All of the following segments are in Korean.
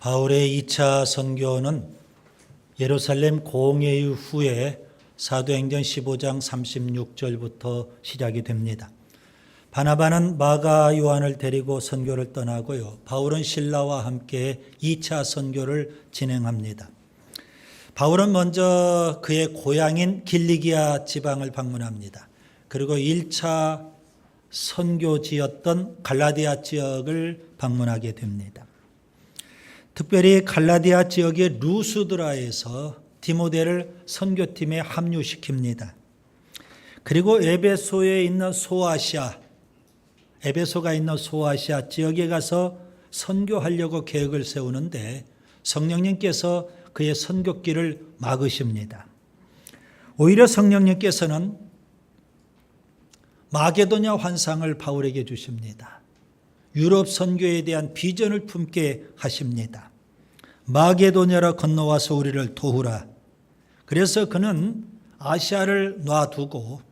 바울의 2차 선교는 예루살렘 공회 후에 사도행전 15장 36절부터 시작이 됩니다. 바나바는 마가 요한을 데리고 선교를 떠나고요. 바울은 실라와 함께 2차 선교를 진행합니다. 바울은 먼저 그의 고향인 길리기아 지방을 방문합니다. 그리고 1차 선교지였던 갈라디아 지역을 방문하게 됩니다. 특별히 갈라디아 지역의 루스드라에서 디모데를 선교팀에 합류시킵니다. 그리고 에베소에 있는 에베소가 있는 소아시아 지역에 가서 선교하려고 계획을 세우는데 성령님께서 그의 선교길을 막으십니다. 오히려 성령님께서는 마게도냐 환상을 바울에게 주십니다. 유럽 선교에 대한 비전을 품게 하십니다. 마게도냐로 건너와서 우리를 도우라. 그래서 그는 아시아를 놔두고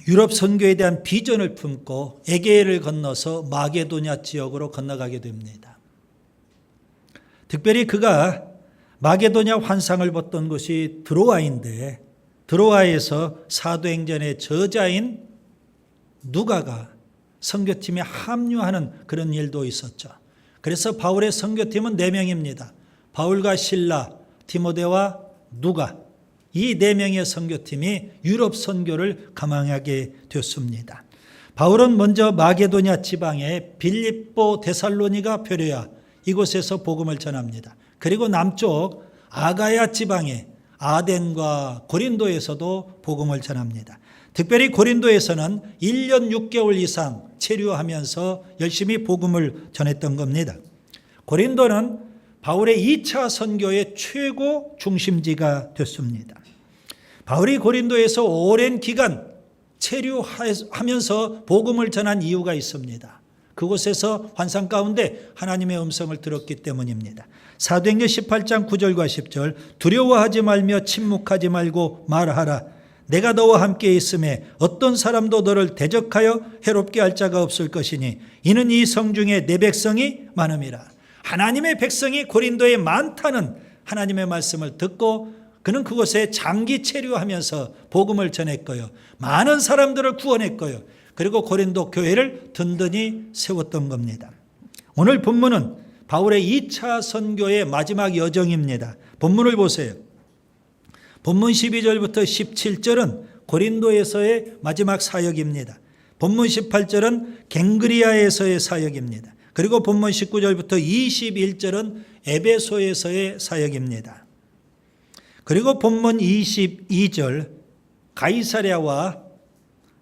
유럽 선교에 대한 비전을 품고 에게해를 건너서 마게도냐 지역으로 건너가게 됩니다. 특별히 그가 마게도냐 환상을 봤던 곳이 드로아인데 드로아에서 사도행전의 저자인 누가가 선교팀에 합류하는 그런 일도 있었죠. 그래서 바울의 선교팀은 4명입니다. 바울과 실라, 디모데와 누가, 이 4명의 선교팀이 유럽 선교를 감행하게 됐습니다. 바울은 먼저 마게도냐 지방의 빌립보, 데살로니가, 베레아 이곳에서 복음을 전합니다. 그리고 남쪽 아가야 지방의 아덴과 고린도에서도 복음을 전합니다. 특별히 고린도에서는 1년 6개월 이상 체류하면서 열심히 복음을 전했던 겁니다. 고린도는 바울의 2차 선교의 최고 중심지가 됐습니다. 바울이 고린도에서 오랜 기간 체류하면서 복음을 전한 이유가 있습니다. 그곳에서 환상 가운데 하나님의 음성을 들었기 때문입니다. 사도행전 18장 9절과 10절 두려워하지 말며 침묵하지 말고 말하라. 내가 너와 함께 있음에 어떤 사람도 너를 대적하여 해롭게 할 자가 없을 것이니 이는 이 성 중에 내 백성이 많음이라. 하나님의 백성이 고린도에 많다는 하나님의 말씀을 듣고 그는 그곳에 장기 체류하면서 복음을 전했고요. 많은 사람들을 구원했고요. 그리고 고린도 교회를 든든히 세웠던 겁니다. 오늘 본문은 바울의 2차 선교의 마지막 여정입니다. 본문을 보세요. 본문 12절부터 17절은 고린도에서의 마지막 사역입니다. 본문 18절은 갱그리아에서의 사역입니다. 그리고 본문 19절부터 21절은 에베소에서의 사역입니다. 그리고 본문 22절 가이사랴와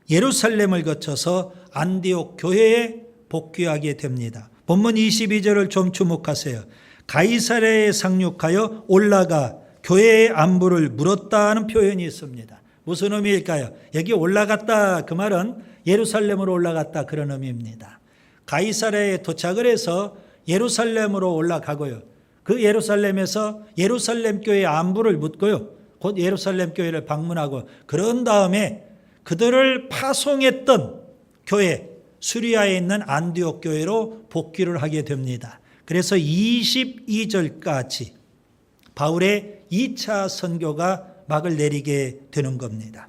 예루살렘을 거쳐서 안디옥 교회에 복귀하게 됩니다. 본문 22절을 좀 주목하세요. 가이사랴에 상륙하여 올라가 교회의 안부를 물었다는 표현이 있습니다. 무슨 의미일까요? 여기 올라갔다 그 말은 예루살렘으로 올라갔다 그런 의미입니다. 가이사랴에 도착을 해서 예루살렘으로 올라가고요. 그 예루살렘에서 예루살렘 교회의 안부를 묻고요. 곧 예루살렘 교회를 방문하고 그런 다음에 그들을 파송했던 교회 수리아에 있는 안디옥 교회로 복귀를 하게 됩니다. 그래서 22절까지 바울의 2차 선교가 막을 내리게 되는 겁니다.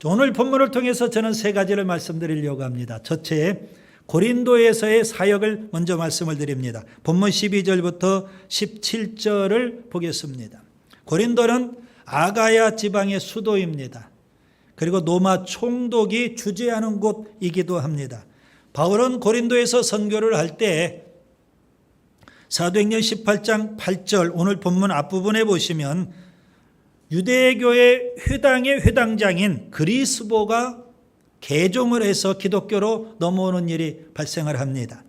오늘 본문을 통해서 저는 3가지를 말씀드리려고 합니다. 첫째, 고린도에서의 사역을 먼저 말씀을 드립니다. 본문 12절부터 17절을 보겠습니다. 고린도는 아가야 지방의 수도입니다. 그리고 로마 총독이 주재하는 곳이기도 합니다. 바울은 고린도에서 선교를 할 때 사도행전 18장 8절 오늘 본문 앞부분에 보시면 유대교회 회당의 회당장인 그리스보가 개종을 해서 기독교로 넘어오는 일이 발생을 합니다.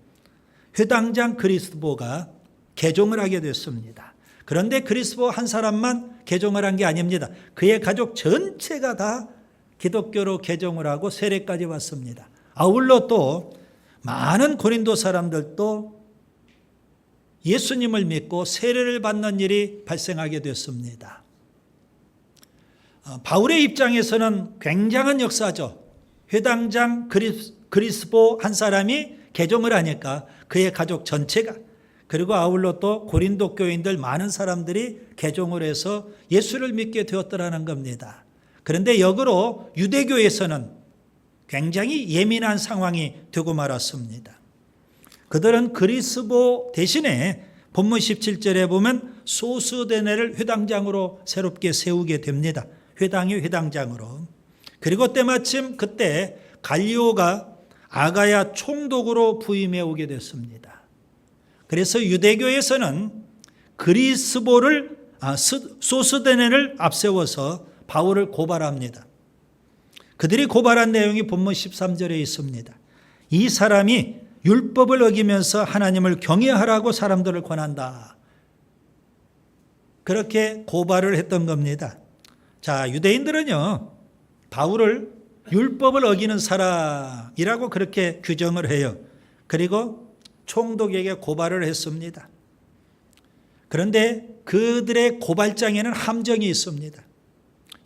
회당장 그리스보가 개종을 하게 됐습니다. 그런데 그리스보 한 사람만 개종을 한 게 아닙니다. 그의 가족 전체가 다 기독교로 개종을 하고 세례까지 왔습니다. 아울러 또 많은 고린도 사람들도 예수님을 믿고 세례를 받는 일이 발생하게 됐습니다. 바울의 입장에서는 굉장한 역사죠. 회당장 그리스보 한 사람이 개종을 하니까 그의 가족 전체가 그리고 아울러 또 고린도 교인들 많은 사람들이 개종을 해서 예수를 믿게 되었더라는 겁니다. 그런데 역으로 유대교에서는 굉장히 예민한 상황이 되고 말았습니다. 그들은 그리스도 대신에 본문 17절에 보면 소스데네를 회당장으로 새롭게 세우게 됩니다. 회당의 회당장으로. 그리고 때마침 그때 갈리오가 아가야 총독으로 부임해 오게 됐습니다. 그래서 유대교에서는 그리스도를 소스데네를 앞세워서 바울을 고발합니다. 그들이 고발한 내용이 본문 13절에 있습니다. 이 사람이 율법을 어기면서 하나님을 경외하라고 사람들을 권한다. 그렇게 고발을 했던 겁니다. 자, 유대인들은요, 바울을 율법을 어기는 사람이라고 그렇게 규정을 해요. 그리고 총독에게 고발을 했습니다. 그런데 그들의 고발장에는 함정이 있습니다.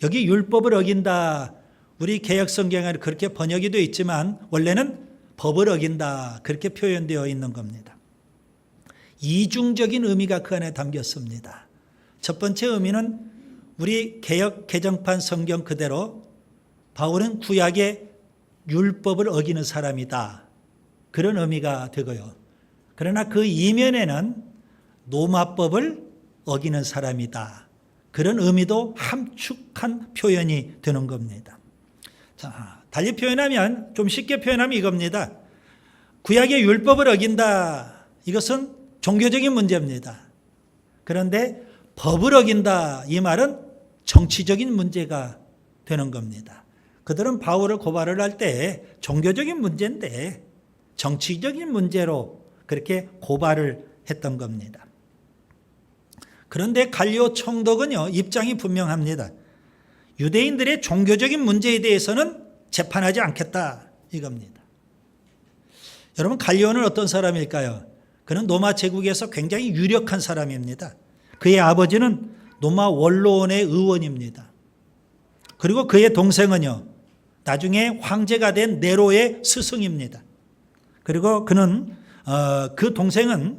여기 율법을 어긴다. 우리 개역성경에 그렇게 번역이 되어 있지만 원래는 법을 어긴다. 그렇게 표현되어 있는 겁니다. 이중적인 의미가 그 안에 담겼습니다. 첫 번째 의미는 우리 개역 개정판 성경 그대로 바울은 구약의 율법을 어기는 사람이다. 그런 의미가 되고요. 그러나 그 이면에는 로마법을 어기는 사람이다. 그런 의미도 함축한 표현이 되는 겁니다. 자, 달리 표현하면, 좀 쉽게 표현하면 이겁니다. 구약의 율법을 어긴다. 이것은 종교적인 문제입니다. 그런데 법을 어긴다. 이 말은 정치적인 문제가 되는 겁니다. 그들은 바울을 고발을 할 때 종교적인 문제인데 정치적인 문제로 그렇게 고발을 했던 겁니다. 그런데 갈리오 총독은요, 입장이 분명합니다. 유대인들의 종교적인 문제에 대해서는 재판하지 않겠다 이겁니다. 여러분, 갈리오는 어떤 사람일까요? 그는 로마 제국에서 굉장히 유력한 사람입니다. 그의 아버지는 로마 원로원의 의원입니다. 그리고 그의 동생은요, 나중에 황제가 된 네로의 스승입니다. 그리고 그는 그 동생은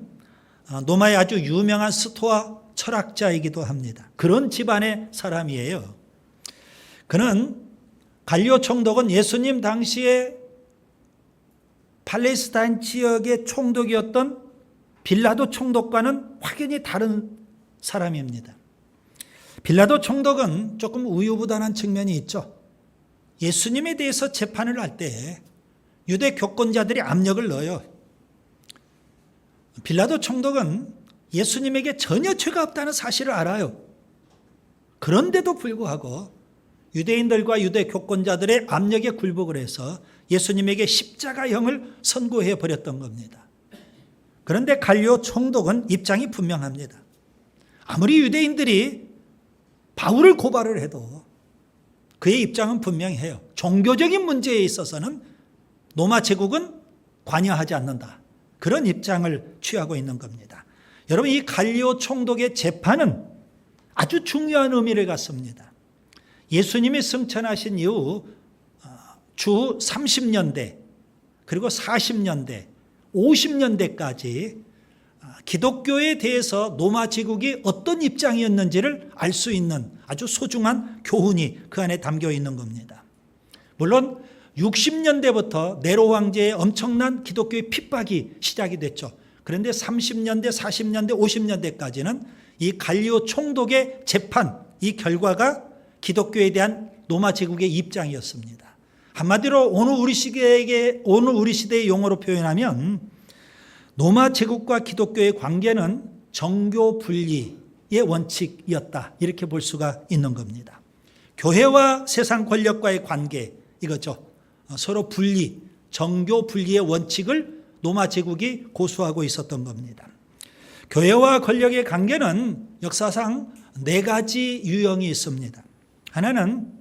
로마의 아주 유명한 스토아 철학자이기도 합니다. 그런 집안의 사람이에요. 그는 갈리오 총독은 예수님 당시에 팔레스타인 지역의 총독이었던 빌라도 총독과는 확연히 다른 사람입니다. 빌라도 총독은 조금 우유부단한 측면이 있죠. 예수님에 대해서 재판을 할 때 유대 교권자들이 압력을 넣어요. 빌라도 총독은 예수님에게 전혀 죄가 없다는 사실을 알아요. 그런데도 불구하고 유대인들과 유대 교권자들의 압력에 굴복을 해서 예수님에게 십자가형을 선고해 버렸던 겁니다. 그런데 갈리오 총독은 입장이 분명합니다. 아무리 유대인들이 바울을 고발을 해도 그의 입장은 분명해요. 종교적인 문제에 있어서는 로마 제국은 관여하지 않는다. 그런 입장을 취하고 있는 겁니다. 여러분, 이 갈리오 총독의 재판은 아주 중요한 의미를 갖습니다. 예수님이 승천하신 이후 주 30년대 그리고 40년대 50년대까지 기독교에 대해서 로마 제국이 어떤 입장이었는지를 알 수 있는 아주 소중한 교훈이 그 안에 담겨 있는 겁니다. 물론 60년대부터 네로 황제의 엄청난 기독교의 핍박이 시작이 됐죠. 그런데 30년대, 40년대, 50년대까지는 이 갈리오 총독의 재판, 이 결과가 기독교에 대한 로마 제국의 입장이었습니다. 한마디로 오늘 우리 시대의 용어로 표현하면 로마 제국과 기독교의 관계는 정교 분리의 원칙이었다. 이렇게 볼 수가 있는 겁니다. 교회와 세상 권력과의 관계, 이거죠. 서로 분리, 정교 분리의 원칙을 로마 제국이 고수하고 있었던 겁니다. 교회와 권력의 관계는 역사상 4가지 유형이 있습니다. 하나는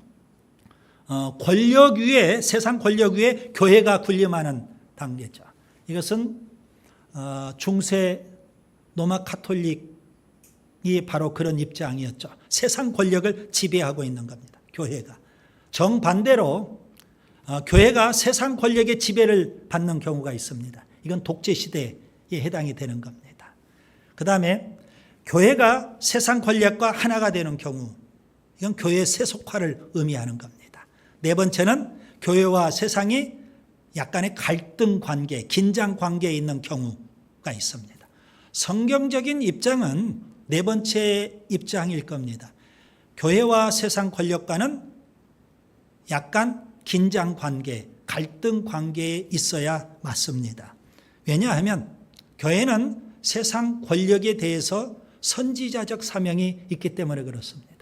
권력 위에, 세상 권력 위에 교회가 군림하는 단계죠. 이것은 중세 로마 카톨릭이 바로 그런 입장이었죠. 세상 권력을 지배하고 있는 겁니다. 교회가. 정반대로 교회가 세상 권력의 지배를 받는 경우가 있습니다. 이건 독재 시대에 해당이 되는 겁니다. 그 다음에 교회가 세상 권력과 하나가 되는 경우, 이건 교회의 세속화를 의미하는 겁니다. 네 번째는 교회와 세상이 약간의 갈등 관계, 긴장 관계에 있는 경우가 있습니다. 성경적인 입장은 네 번째 입장일 겁니다. 교회와 세상 권력과는 약간 긴장 관계, 갈등 관계에 있어야 맞습니다. 왜냐하면 교회는 세상 권력에 대해서 선지자적 사명이 있기 때문에 그렇습니다.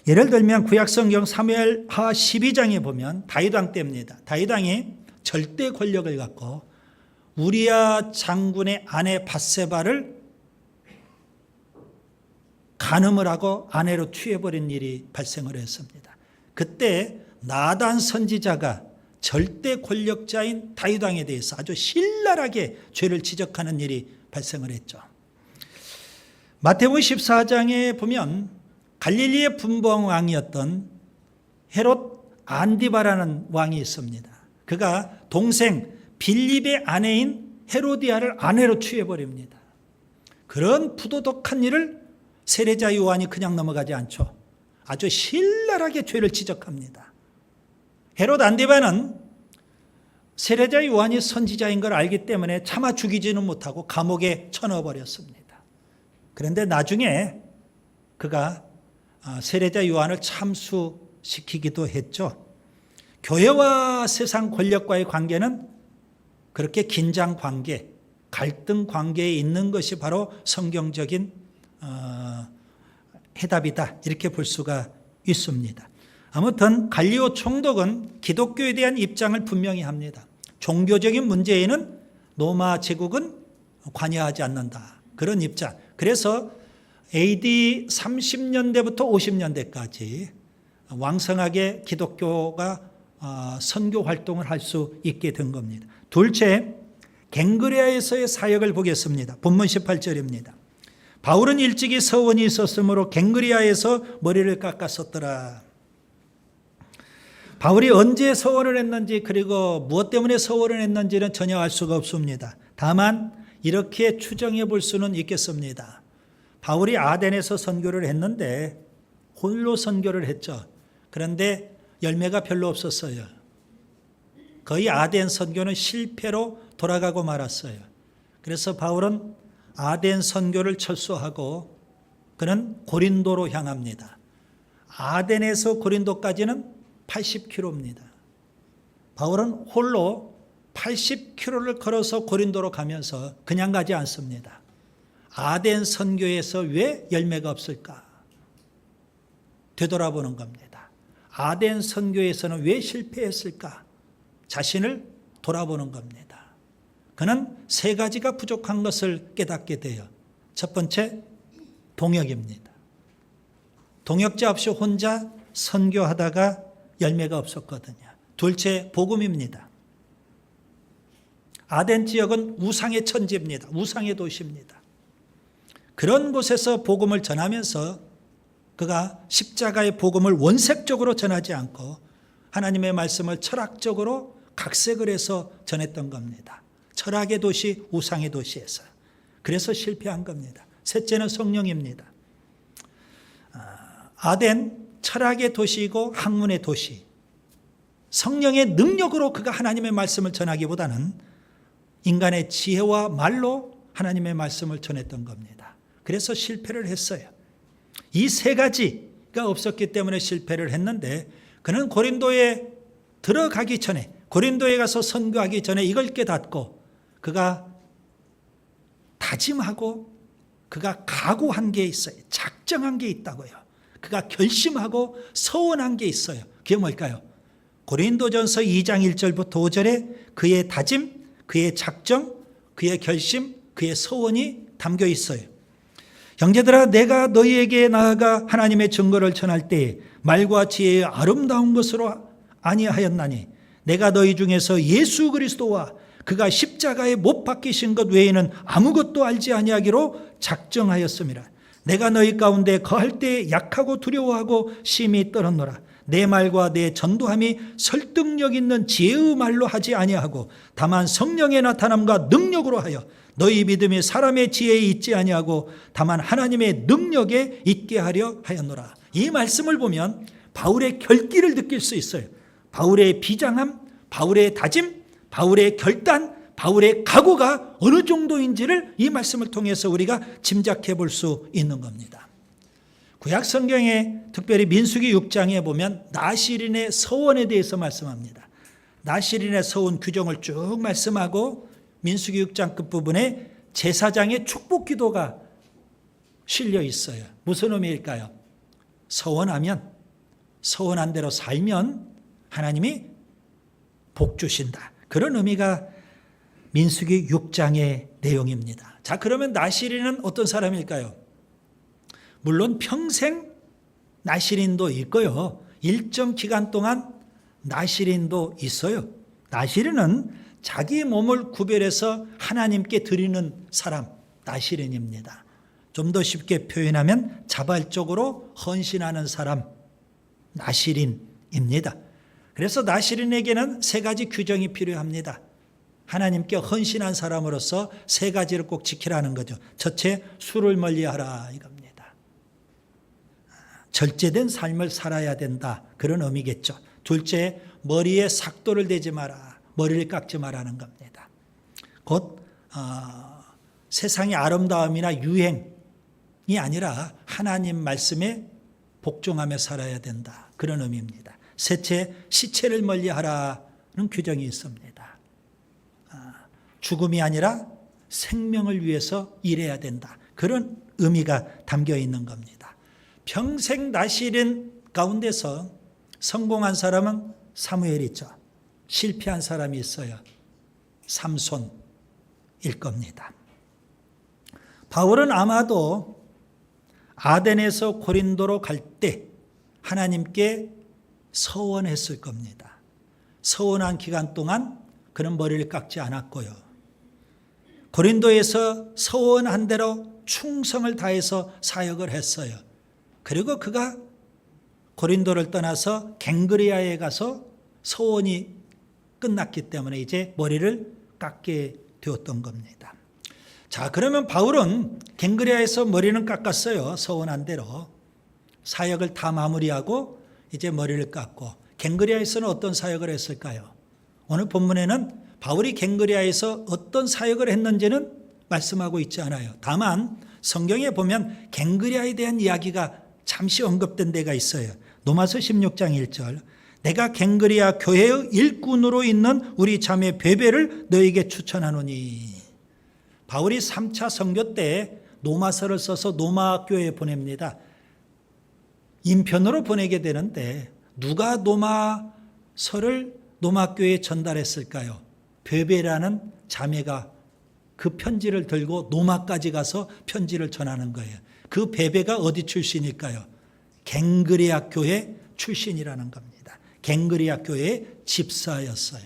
예를 들면 구약성경 사무엘하 12장에 보면 다윗 왕 때입니다. 다윗 왕이 절대 권력을 갖고 우리야 장군의 아내 밧세바를 간음을 하고 아내로 취해버린 일이 발생을 했습니다. 그때 나단 선지자가 절대 권력자인 다윗 왕에 대해서 아주 신랄하게 죄를 지적하는 일이 발생을 했죠. 마태복음 14장에 보면 갈릴리의 분봉 왕이었던 헤롯 안디바라는 왕이 있습니다. 그가 동생 빌립의 아내인 헤로디아를 아내로 취해버립니다. 그런 부도덕한 일을 세례자 요한이 그냥 넘어가지 않죠. 아주 신랄하게 죄를 지적합니다. 헤롯 안디바는 세례자 요한이 선지자인 걸 알기 때문에 차마 죽이지는 못하고 감옥에 쳐넣어버렸습니다. 그런데 나중에 그가 세례자 요한을 참수시키기도 했죠. 교회와 세상 권력과의 관계는 그렇게 긴장 관계, 갈등 관계에 있는 것이 바로 성경적인 해답이다, 이렇게 볼 수가 있습니다. 아무튼 갈리오 총독은 기독교에 대한 입장을 분명히 합니다. 종교적인 문제에는 로마 제국은 관여하지 않는다, 그런 입장. 그래서 AD 30년대부터 50년대까지 왕성하게 기독교가 선교 활동을 할 수 있게 된 겁니다. 둘째, 갱그레아에서의 사역을 보겠습니다. 본문 18절입니다. 바울은 일찍이 서원이 있었으므로 갱그레아에서 머리를 깎았었더라. 바울이 언제 서원을 했는지, 그리고 무엇 때문에 서원을 했는지는 전혀 알 수가 없습니다. 다만 이렇게 추정해 볼 수는 있겠습니다. 바울이 아덴에서 선교를 했는데 홀로 선교를 했죠. 그런데 열매가 별로 없었어요. 거의 아덴 선교는 실패로 돌아가고 말았어요. 그래서 바울은 아덴 선교를 철수하고 그는 고린도로 향합니다. 아덴에서 고린도까지는 80km입니다. 바울은 홀로 80km를 걸어서 고린도로 가면서 그냥 가지 않습니다. 아덴 선교에서 왜 열매가 없을까? 되돌아보는 겁니다. 아덴 선교에서는 왜 실패했을까? 자신을 돌아보는 겁니다. 그는 세 가지가 부족한 것을 깨닫게 돼요. 첫 번째, 동역입니다. 동역자 없이 혼자 선교하다가 열매가 없었거든요. 둘째, 복음입니다. 아덴 지역은 우상의 천지입니다. 우상의 도시입니다. 그런 곳에서 복음을 전하면서 그가 십자가의 복음을 원색적으로 전하지 않고 하나님의 말씀을 철학적으로 각색을 해서 전했던 겁니다. 철학의 도시, 우상의 도시에서. 그래서 실패한 겁니다. 셋째는 성령입니다. 아덴, 철학의 도시이고 학문의 도시. 성령의 능력으로 그가 하나님의 말씀을 전하기보다는 인간의 지혜와 말로 하나님의 말씀을 전했던 겁니다. 그래서 실패를 했어요. 이 세 가지가 없었기 때문에 실패를 했는데 그는 고린도에 들어가기 전에, 고린도에 가서 선교하기 전에 이걸 깨닫고 그가 다짐하고 그가 각오한 게 있어요. 작정한 게 있다고요. 그가 결심하고 서원한 게 있어요. 그게 뭘까요? 고린도전서 2장 1절부터 5절에 그의 다짐, 그의 작정, 그의 결심, 그의 서원이 담겨 있어요. 형제들아, 내가 너희에게 나아가 하나님의 증거를 전할 때에 말과 지혜의 아름다운 것으로 아니하였나니 내가 너희 중에서 예수 그리스도와 그가 십자가에 못 박히신 것 외에는 아무것도 알지 아니하기로 작정하였음이라. 내가 너희 가운데 거할 때에 약하고 두려워하고 심히 떨었노라. 내 말과 내 전도함이 설득력 있는 지혜의 말로 하지 아니하고 다만 성령의 나타남과 능력으로 하여 너희 믿음이 사람의 지혜에 있지 아니하고 다만 하나님의 능력에 있게 하려 하였노라. 이 말씀을 보면 바울의 결기를 느낄 수 있어요. 바울의 비장함, 바울의 다짐, 바울의 결단, 바울의 각오가 어느 정도인지를 이 말씀을 통해서 우리가 짐작해 볼 수 있는 겁니다. 구약 성경에 특별히 민수기 6장에 보면 나실인의 서원에 대해서 말씀합니다. 나실인의 서원 규정을 쭉 말씀하고 민수기 6장 끝부분에 제사장의 축복 기도가 실려 있어요. 무슨 의미일까요? 서원하면, 서원한 대로 살면 하나님이 복 주신다. 그런 의미가 민수기 6장의 내용입니다. 자, 그러면 나실인은 어떤 사람일까요? 물론 평생 나실인도 있고요. 일정 기간 동안 나실인도 있어요. 나실인은 자기 몸을 구별해서 하나님께 드리는 사람, 나실인입니다. 좀 더 쉽게 표현하면 자발적으로 헌신하는 사람, 나실인입니다. 그래서 나실인에게는 세 가지 규정이 필요합니다. 하나님께 헌신한 사람으로서 세 가지를 꼭 지키라는 거죠. 첫째, 술을 멀리하라 이겁니다. 절제된 삶을 살아야 된다. 그런 의미겠죠. 둘째, 머리에 삭도를 대지 마라. 머리를 깎지 마라는 겁니다. 곧 세상의 아름다움이나 유행이 아니라 하나님 말씀에 복종하며 살아야 된다. 그런 의미입니다. 셋째, 시체를 멀리하라는 규정이 있습니다. 죽음이 아니라 생명을 위해서 일해야 된다. 그런 의미가 담겨 있는 겁니다. 평생 나실인 가운데서 성공한 사람은 사무엘이죠. 실패한 사람이 있어요. 삼손일 겁니다. 바울은 아마도 아덴에서 고린도로 갈 때 하나님께 서원했을 겁니다. 서원한 기간 동안 그는 머리를 깎지 않았고요. 고린도에서 서원한 대로 충성을 다해서 사역을 했어요. 그리고 그가 고린도를 떠나서 갱그리아에 가서 서원이 끝났기 때문에 이제 머리를 깎게 되었던 겁니다. 자, 그러면 바울은 갱그리아에서 머리는 깎았어요. 서원한 대로. 사역을 다 마무리하고 이제 머리를 깎고, 갱그리아에서는 어떤 사역을 했을까요? 오늘 본문에는 바울이 갱그리아에서 어떤 사역을 했는지는 말씀하고 있지 않아요. 다만 성경에 보면 갱그리아에 대한 이야기가 잠시 언급된 데가 있어요. 로마서 16장 1절, 내가 갱그리아 교회의 일꾼으로 있는 우리 자매 베베를 너에게 추천하노니. 바울이 3차 선교 때 로마서를 써서 로마 교회에 보냅니다. 인편으로 보내게 되는데 누가 로마서를 로마 교회에 전달했을까요? 베베라는 자매가 그 편지를 들고 로마까지 가서 편지를 전하는 거예요. 그 베베가 어디 출신일까요? 갱그리아 교회 출신이라는 겁니다. 갱그리아 교회의 집사였어요.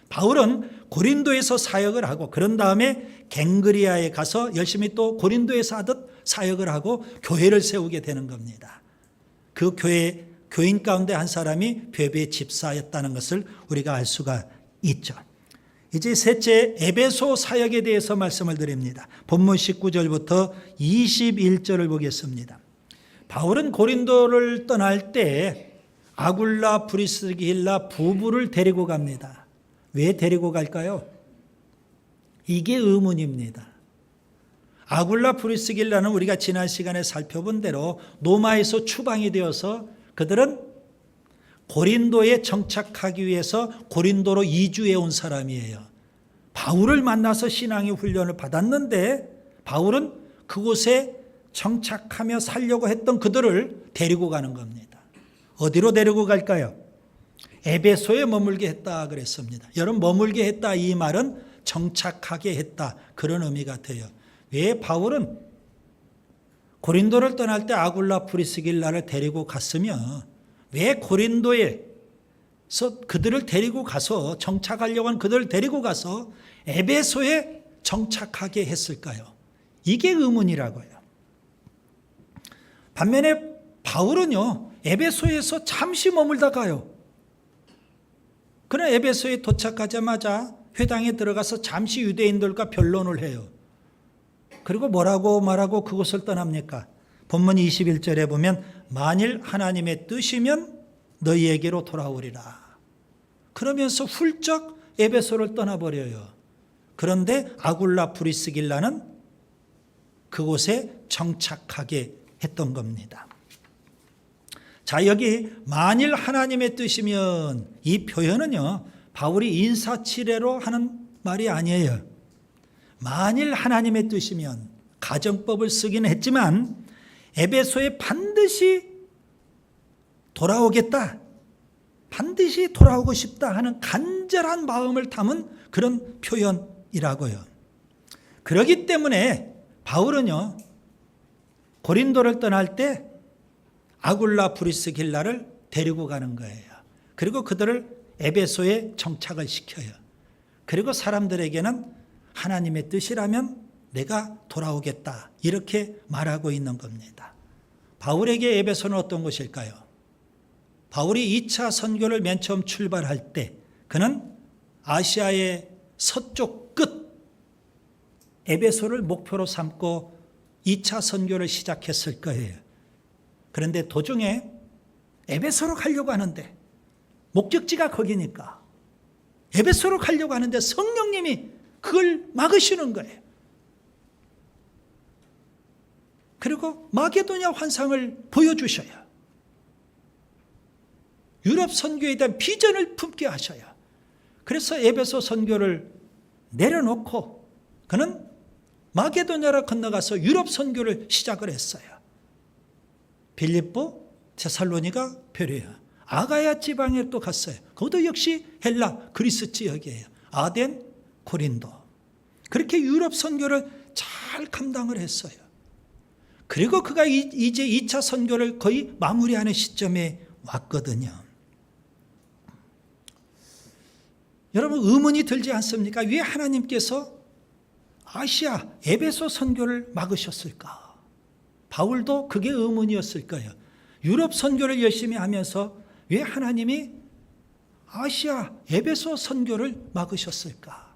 바울은 고린도에서 사역을 하고 그런 다음에 갱그리아에 가서 열심히 또 고린도에서 하듯 사역을 하고 교회를 세우게 되는 겁니다. 그 교인 가운데 한 사람이 베베의 집사였다는 것을 우리가 알 수가 있죠. 이제 셋째, 에베소 사역에 대해서 말씀을 드립니다. 본문 19절부터 21절을 보겠습니다. 바울은 고린도를 떠날 때 아굴라, 브리스길라 부부를 데리고 갑니다. 왜 데리고 갈까요? 이게 의문입니다. 아굴라, 브리스길라는 우리가 지난 시간에 살펴본 대로 로마에서 추방이 되어서 그들은 고린도에 정착하기 위해서 고린도로 이주해 온 사람이에요. 바울을 만나서 신앙의 훈련을 받았는데 바울은 그곳에 정착하며 살려고 했던 그들을 데리고 가는 겁니다. 어디로 데리고 갈까요? 에베소에 머물게 했다 그랬습니다. 여러분, 머물게 했다 이 말은 정착하게 했다 그런 의미 같아요. 왜 바울은 고린도를 떠날 때 아굴라, 브리스길라를 데리고 갔으며 왜 고린도에서 그들을 데리고 가서 정착하려고 한 그들을 데리고 가서 에베소에 정착하게 했을까요? 이게 의문이라고요. 반면에 바울은요, 에베소에서 잠시 머물다 가요. 그러나 에베소에 도착하자마자 회당에 들어가서 잠시 유대인들과 변론을 해요. 그리고 뭐라고 말하고 그곳을 떠납니까? 본문 21절에 보면 만일 하나님의 뜻이면 너희에게로 돌아오리라. 그러면서 훌쩍 에베소를 떠나버려요. 그런데 아굴라 브리스길라는 그곳에 정착하게 했던 겁니다. 자, 여기 만일 하나님의 뜻이면 이 표현은요, 바울이 인사치레로 하는 말이 아니에요. 만일 하나님의 뜻이면 가정법을 쓰긴 했지만 에베소에 반드시 돌아오겠다, 반드시 돌아오고 싶다 하는 간절한 마음을 담은 그런 표현이라고요. 그렇기 때문에 바울은요, 고린도를 떠날 때 아굴라 브리스길라를 데리고 가는 거예요. 그리고 그들을 에베소에 정착을 시켜요. 그리고 사람들에게는 하나님의 뜻이라면 내가 돌아오겠다, 이렇게 말하고 있는 겁니다. 바울에게 에베소는 어떤 곳일까요? 바울이 2차 선교를 맨 처음 출발할 때 그는 아시아의 서쪽 끝 에베소를 목표로 삼고 2차 선교를 시작했을 거예요. 그런데 도중에 에베소로 가려고 하는데, 목적지가 거기니까 에베소로 가려고 하는데 성령님이 그걸 막으시는 거예요. 그리고 마게도냐 환상을 보여주셔요. 유럽 선교에 대한 비전을 품게 하셔요. 그래서 에베소 선교를 내려놓고 그는 마게도냐로 건너가서 유럽 선교를 시작을 했어요. 빌립보, 데살로니가, 베레아, 아가야 지방에 또 갔어요. 그것도 역시 헬라, 그리스 지역이에요. 아덴, 고린도. 그렇게 유럽 선교를 잘 감당을 했어요. 그리고 그가 이제 2차 선교를 거의 마무리하는 시점에 왔거든요. 여러분, 의문이 들지 않습니까? 왜 하나님께서 아시아, 에베소 선교를 막으셨을까? 바울도 그게 의문이었을 거예요. 유럽 선교를 열심히 하면서 왜 하나님이 아시아, 에베소 선교를 막으셨을까?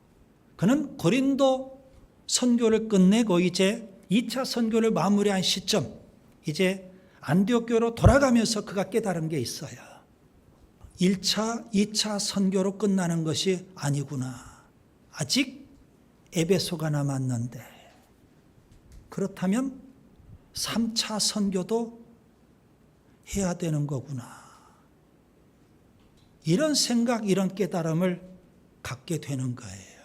그는 고린도 선교를 끝내고 이제 2차 선교를 마무리한 시점, 이제 안디옥 교로 돌아가면서 그가 깨달은 게 있어요. 1차, 2차 선교로 끝나는 것이 아니구나. 아직 에베소가 남았는데, 그렇다면 3차 선교도 해야 되는 거구나. 이런 생각, 이런 깨달음을 갖게 되는 거예요.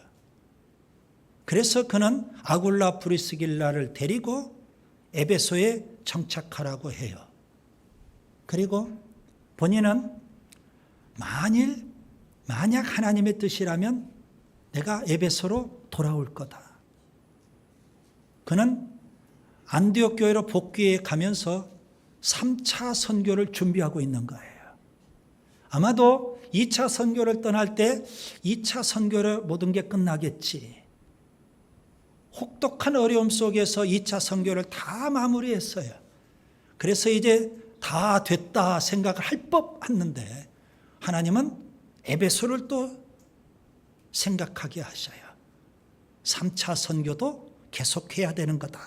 그래서 그는 아굴라 브리스길라를 데리고 에베소에 정착하라고 해요. 그리고 본인은 만약 하나님의 뜻이라면 내가 에베소로 돌아올 거다. 그는 안디옥 교회로 복귀해 가면서 3차 선교를 준비하고 있는 거예요. 아마도 2차 선교를 떠날 때 2차 선교로 모든 게 끝나겠지. 혹독한 어려움 속에서 2차 선교를 다 마무리했어요. 그래서 이제 다 됐다 생각을 할 법했는데 하나님은 에베소를 또 생각하게 하셔요. 3차 선교도 계속해야 되는 거다.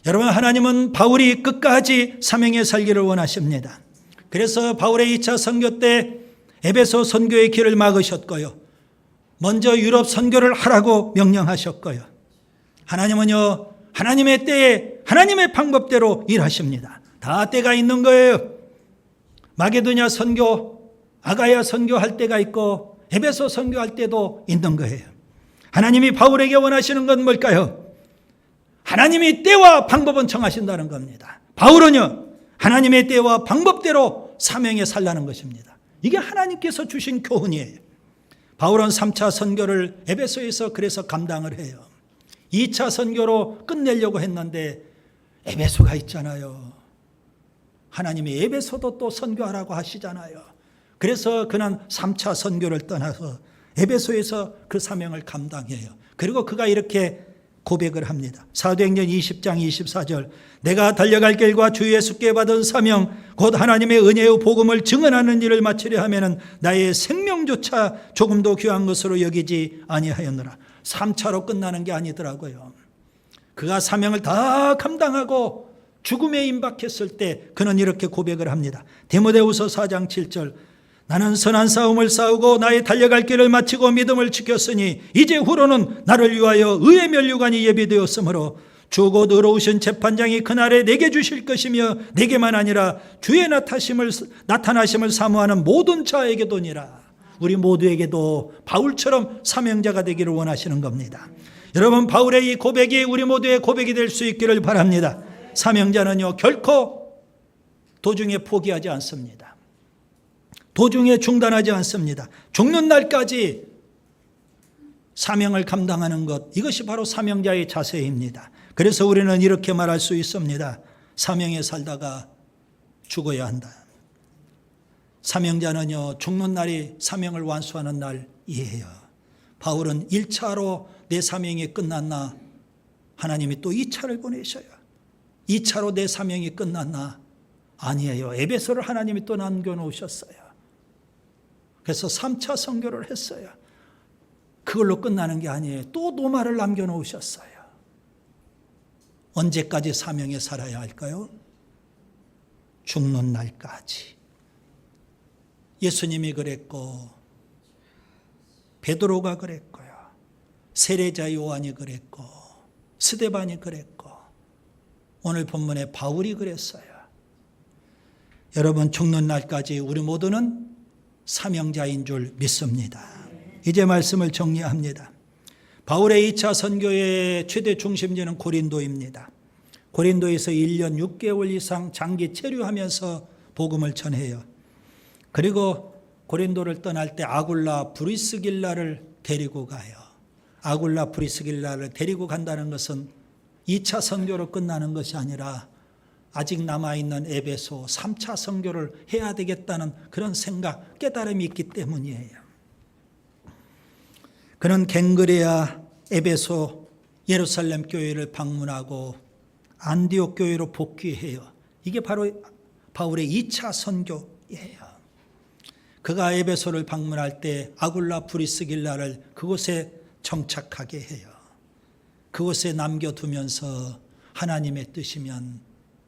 여러분, 하나님은 바울이 끝까지 사명에 살기를 원하십니다. 그래서 바울의 2차 선교 때 에베소 선교의 길을 막으셨고요. 먼저 유럽 선교를 하라고 명령하셨고요. 하나님은요, 하나님의 때에 하나님의 방법대로 일하십니다. 다 때가 있는 거예요. 마게도냐 선교, 아가야 선교할 때가 있고 에베소 선교할 때도 있는 거예요. 하나님이 바울에게 원하시는 건 뭘까요? 하나님이 때와 방법은 정하신다는 겁니다. 바울은요, 하나님의 때와 방법대로 사명에 살라는 것입니다. 이게 하나님께서 주신 교훈이에요. 바울은 3차 선교를 에베소에서 그래서 감당을 해요. 2차 선교로 끝내려고 했는데 에베소가 있잖아요. 하나님이 에베소도 또 선교하라고 하시잖아요. 그래서 그는 3차 선교를 떠나서 에베소에서 그 사명을 감당해요. 그리고 그가 이렇게 고백을 합니다. 사도행전 20장 24절 내가 달려갈 길과 주 예수께 받은 사명 곧 하나님의 은혜의 복음을 증언하는 일을 마치려 하면은 나의 생명조차 조금도 귀한 것으로 여기지 아니하였노라. 3차로 끝나는 게 아니더라고요. 그가 사명을 다 감당하고 죽음에 임박했을 때 그는 이렇게 고백을 합니다. 디모데후서 4장 7절 나는 선한 싸움을 싸우고 나의 달려갈 길을 마치고 믿음을 지켰으니 이제 후로는 나를 위하여 의의 면류관이 예비되었으므로 주 곧 의로우신 재판장이 그날에 내게 주실 것이며 내게만 아니라 주의 나타나심을 사모하는 모든 자에게도니라. 우리 모두에게도 바울처럼 사명자가 되기를 원하시는 겁니다. 여러분, 바울의 이 고백이 우리 모두의 고백이 될 수 있기를 바랍니다. 사명자는요 결코 도중에 포기하지 않습니다. 도중에 중단하지 않습니다. 죽는 날까지 사명을 감당하는 것, 이것이 바로 사명자의 자세입니다. 그래서 우리는 이렇게 말할 수 있습니다. 사명에 살다가 죽어야 한다. 사명자는요 죽는 날이 사명을 완수하는 날이에요. 바울은 1차로 내 사명이 끝났나? 하나님이 또 2차를 보내셔요. 2차로 내 사명이 끝났나? 아니에요. 에베소를 하나님이 또 남겨놓으셨어요. 그래서 3차 선교를 했어요. 그걸로 끝나는 게 아니에요. 또 노마를 남겨놓으셨어요. 언제까지 사명에 살아야 할까요? 죽는 날까지. 예수님이 그랬고 베드로가 그랬고요. 세례자 요한이 그랬고 스데반이 그랬고 오늘 본문에 바울이 그랬어요. 여러분, 죽는 날까지 우리 모두는 사명자인 줄 믿습니다. 이제 말씀을 정리합니다. 바울의 2차 선교의 최대 중심지는 고린도입니다. 고린도에서 1년 6개월 이상 장기 체류하면서 복음을 전해요. 그리고 고린도를 떠날 때 아굴라 브리스길라를 데리고 가요. 아굴라 브리스길라를 데리고 간다는 것은 2차 선교로 끝나는 것이 아니라 아직 남아있는 에베소 3차 선교를 해야 되겠다는 그런 생각, 깨달음이 있기 때문이에요. 그는 갱그레아, 에베소, 예루살렘 교회를 방문하고 안디옥 교회로 복귀해요. 이게 바로 바울의 2차 선교예요. 그가 에베소를 방문할 때 아굴라 브리스길라를 그곳에 정착하게 해요. 그곳에 남겨두면서 하나님의 뜻이면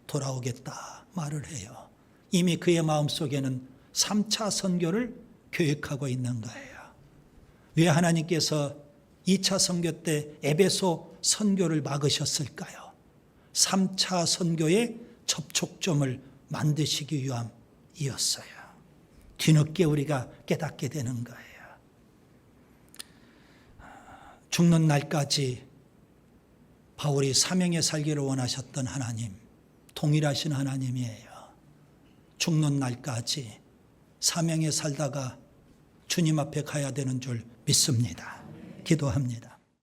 돌아오겠다 말을 해요. 이미 그의 마음속에는 3차 선교를 계획하고 있는 거예요. 왜 하나님께서 2차 선교 때 에베소 선교를 막으셨을까요? 3차 선교의 접촉점을 만드시기 위함이었어요. 뒤늦게 우리가 깨닫게 되는 거예요. 죽는 날까지 바울이 사명에 살기를 원하셨던 하나님, 동일하신 하나님이에요. 죽는 날까지 사명에 살다가 주님 앞에 가야 되는 줄 믿습니다. 기도합니다.